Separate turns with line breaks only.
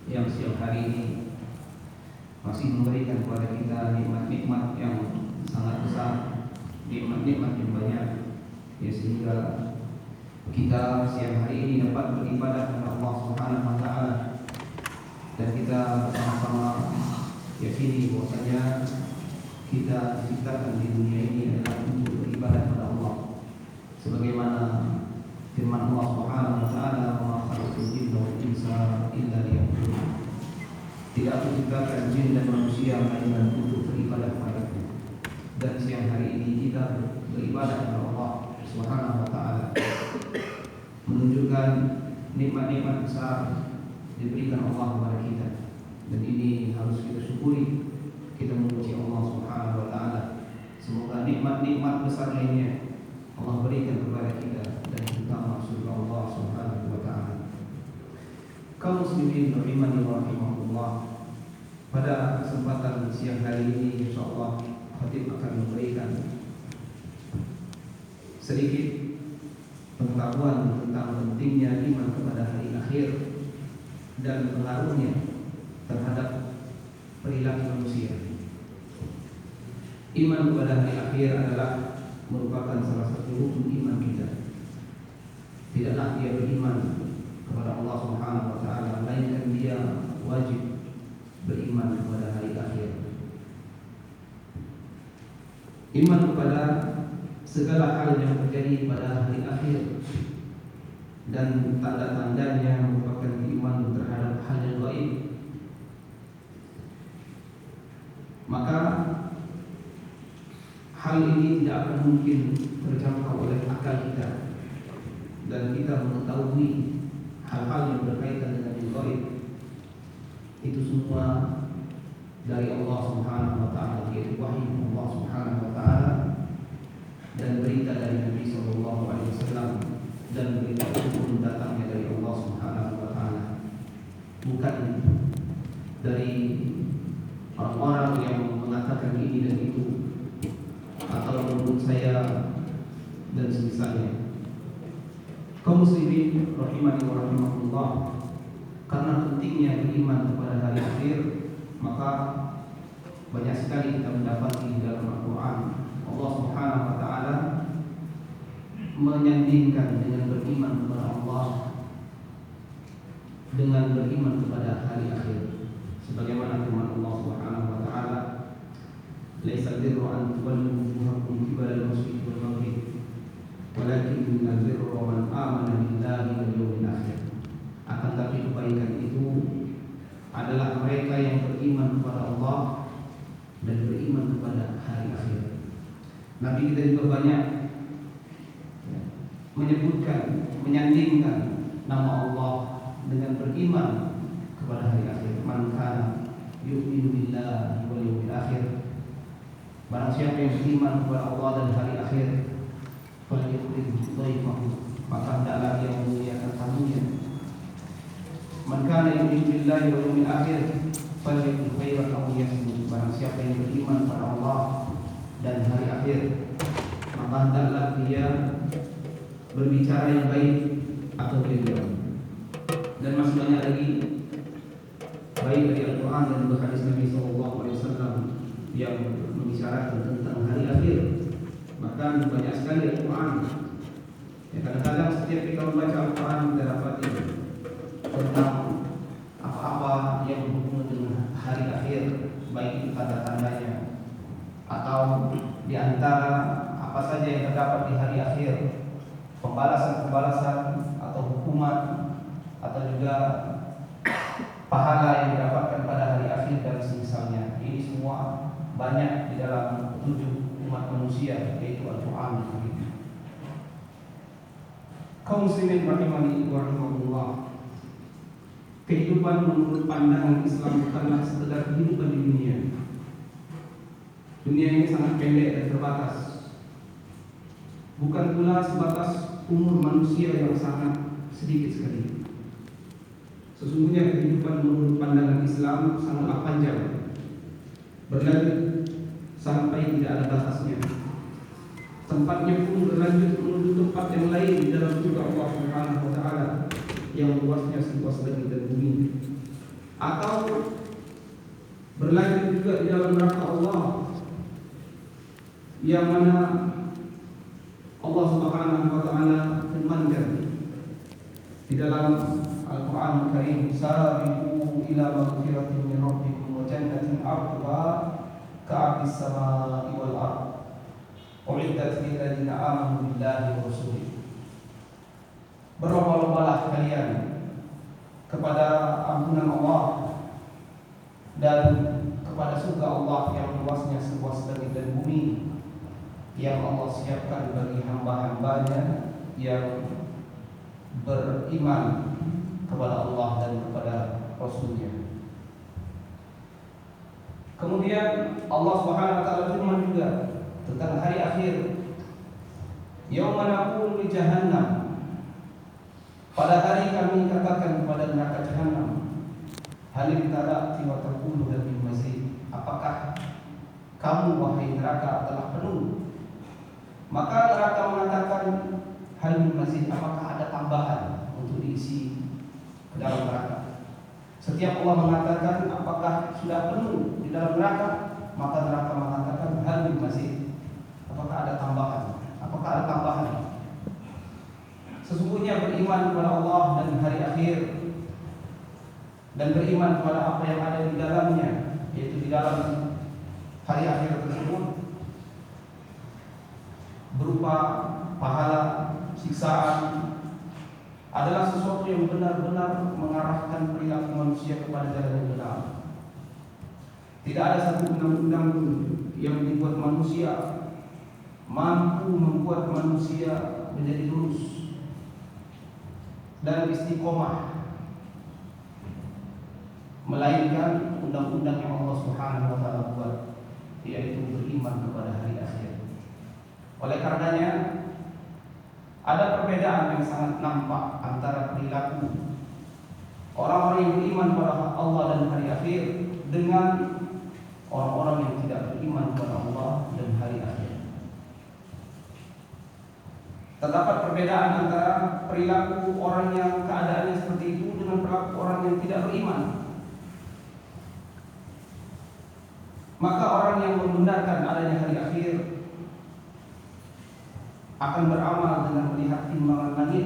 yang siang hari ini masih memberikan kepada kita nikmat-nikmat yang sangat besar, nikmat-nikmat yang banyak, ya, sehingga kita siang hari ini dapat beribadah kepada Allah Subhanahu wa taala, dan kita bersama-sama yakini bahwasanya kita diciptakan di dunia ini adalah untuk beribadah kepada Allah, sebagaimana firman Allah Subhanahu wa taala, "Wa ma khalaqtul jinna wal insa illa liya'budun." Tidak aku ciptakan jin dan manusia melainkan untuk beribadah kepada-Ku. Dan siang hari ini kita beribadah kepada Allah Subhanahu wa taala, menunjukkan nikmat-nikmat besar diberikan Allah kepada kita, dan ini harus kita syukuri. Kita memuji Allah Subhanahu wa taala. Semoga nikmat-nikmat besar lainnya Allah berikan kepada kita dan terutama surga Allah Subhanahu wa taala. Kaum muslimin rahimani wa rahimakumullah, pada kesempatan siang hari ini insyaallah khatib akan memberikan sedikit pengetahuan tentang pentingnya iman kepada hari akhir dan pengaruhnya terhadap perilaku manusia. Iman kepada hari akhir adalah merupakan salah satu rukun iman kita. Tidaklah dia beriman kepada Allah Subhanahu wa taala, melainkan dia wajib beriman kepada hari akhir. Iman kepada segala hal yang terjadi pada hari akhir dan tanda-tandanya merupakan iman terhadap hal yang gaib. Maka hal ini tidak akan mungkin terjangkau oleh akal kita, dan kita mengetahui hal-hal yang berkaitan dengan yang gaib itu semua dari Allah Subhanahu wa taala, yaitu wahyu Allah Subhanahu wa taala dan berita dari Nabi sallallahu alaihi wasallam, dan berita itu datangnya dari Allah Subhanahu wa taala, bukan dari orang-orang yang mengatakan ini dan itu, atau menurut saya dan semisalnya. Kaum muslimin rahimani wa rahimakumullah, karena pentingnya beriman kepada hari akhir, maka banyak sekali kita mendapati di dalam Al-Quran Allah Subhanahu wa taala menyandingkan dengan beriman kepada Allah dengan beriman kepada hari akhir, sebagaimana firman Allah Subhanahu wa taala, "Laisa birru an tuwallu wujuhakum qibala al-masyriq wal maghrib, walakinnal birra man amana billahi wal yawmil akhir." Akan tapi kebaikan itu adalah mereka yang beriman kepada Allah dan beriman kepada hari akhir. Nabi kita juga banyak menyebutkan, menyandingkan nama Allah dengan beriman kepada hari akhir. "Man kana yu'minu billahi wal yawmil akhir." Barang siapa yang beriman kepada Allah dan hari akhir, falyukrim dhaifahu, maka hendaklah dia memuliakan tamunya. "Man kana yu'minu billahi wal yawmil akhir falyakul khairan aw liyasmut." Barang siapa yang beriman kepada Allah dan hari akhir, maka hendaklah dia berbicara yang baik atau berdiam. Dan masih banyak lagi baik dari Al-Quran dan juga hadis Nabi SAW yang membicarakan tentang hari akhir. Bahkan banyak sekali Al-Quran. Ya, kadang-kadang setiap kita membaca Al-Quran kita dapati tentang apa-apa yang berhubungan dengan hari akhir, baik itu tanda-tandanya atau di antara apa saja yang terdapat di hari akhir, pembalasan-pembalasan atau hukuman atau juga pahala yang didapatkan pada hari akhir dan semisalnya. Ini semua banyak di dalam petunjuk umat manusia, yaitu Al-Quran. Kaum muslimin rahimani wa rahimakumullah, kehidupan menurut pandangan Islam bukanlah sekedar kehidupan di dunia. Dunia ini sangat pendek dan terbatas. Bukan pula sebatas umur manusia yang sangat sedikit sekali. Sesungguhnya kehidupan menurut pandangan Islam sangatlah panjang, berlanjut sampai tidak ada batasnya. Tempatnya pun berlanjut menuju tempat yang lain di dalam surga Allah Subhanahu wa taala yang luasnya seluas langit dan bumi. atau berlanjut juga di dalam neraka Allah, yang mana Allah Subhanahu wa taala firmankan di dalam Al-Qur'an Al-Karim, "Sabiqu ila maghfiratin min rabbikum wa jannatin 'arduha ka'ardis samaa'i wal ardh u'iddat lil ladzina amanu billahi wa rasulihi." Berlomba-lombalah kalian kepada ampunan Allah dan kepada surga Allah yang luasnya seluas langit dan bumi, yang Allah siapkan bagi hamba-hambanya yang beriman kepada Allah dan kepada Rasulnya. Kemudian Allah Subhanahu wa taala firman juga tentang hari akhir, yauma naqulu li jahannam, pada hari kami katakan kepada neraka Jahannam, hal imtala'ti wa taqulu hal min mazid, apakah kamu wahai neraka telah penuh? Maka neraka mengatakan, hal min mazid, apakah ada tambahan untuk diisi ke dalam neraka? Setiap Allah mengatakan apakah sudah penuh di dalam neraka, maka neraka mengatakan hal min mazid, apakah ada tambahan? Apakah ada tambahan? Sesungguhnya beriman kepada Allah dan hari akhir, dan beriman kepada apa yang ada di dalamnya, yaitu di dalam hari akhir tersebut, berupa pahala, siksaan, adalah sesuatu yang benar-benar mengarahkan perilaku manusia kepada jalan yang benar. Tidak ada satu undang-undang yang dibuat manusia mampu membuat manusia menjadi lurus dan istiqomah, melainkan undang-undang yang Allah Subhanahu wa taala buat, yaitu beriman kepada hari akhir. Oleh karenanya ada perbedaan yang sangat nampak antara perilaku orang-orang yang beriman kepada Allah dan hari akhir dengan orang-orang yang tidak beriman kepada Allah dan hari akhir. Terdapat perbedaan antara perilaku orang yang keadaannya seperti itu dengan perilaku orang yang tidak beriman. Maka orang yang membenarkan adanya hari akhir akan beramal dengan melihat timbangan langit